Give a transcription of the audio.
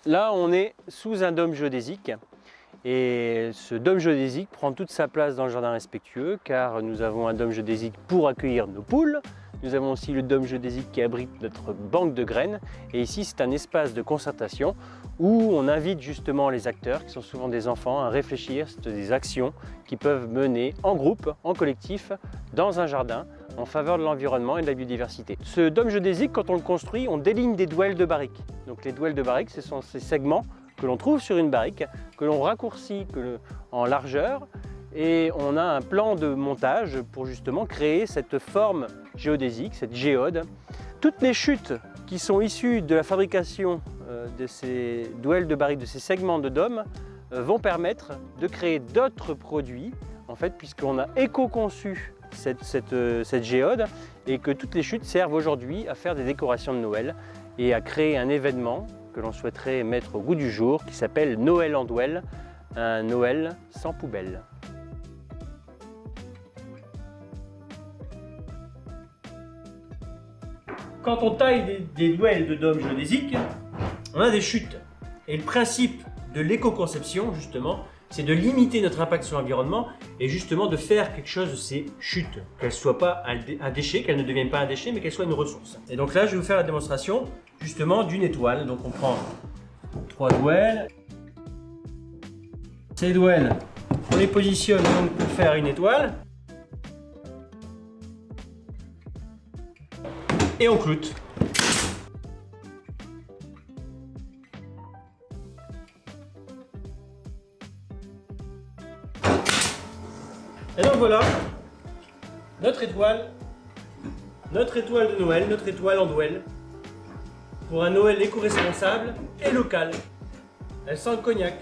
Là, on est sous un dôme géodésique et ce dôme géodésique prend toute sa place dans le jardin respectueux car nous avons un dôme géodésique pour accueillir nos poules. Nous avons aussi le dôme géodésique qui abrite notre banque de graines et ici c'est un espace de concertation où on invite justement les acteurs, qui sont souvent des enfants, à réfléchir sur des actions qui peuvent mener en groupe, en collectif, dans un jardin en faveur de l'environnement et de la biodiversité. Ce dôme géodésique, quand on le construit, on déligne des douelles de barrique. Donc les douelles de barrique, ce sont ces segments que l'on trouve sur une barrique, que l'on raccourcit en largeur et on a un plan de montage pour justement créer cette forme géodésique, cette géode. Toutes les chutes qui sont issues de la fabrication de ces douelles de barrique, de ces segments de dôme, vont permettre de créer d'autres produits, en fait, puisqu'on a éco-conçu cette géode et que toutes les chutes servent aujourd'hui à faire des décorations de Noël et à créer un événement que l'on souhaiterait mettre au goût du jour qui s'appelle Noël en Douelle, un Noël sans poubelle. Quand on taille des douelles de dôme géodésique, on a des chutes. Et le principe de l'éco-conception, justement, c'est de limiter notre impact sur l'environnement et justement de faire quelque chose de ces chutes, qu'elles ne soient pas un déchet, qu'elles ne deviennent pas un déchet, mais qu'elles soient une ressource. Et donc là, je vais vous faire la démonstration justement d'une étoile. Donc on prend 3 douelles. Ces douelles, on les positionne donc pour faire une étoile. Et on cloute. Et donc voilà, notre étoile de Noël, notre étoile en douelle, pour un Noël éco-responsable et local. Elle sent le cognac.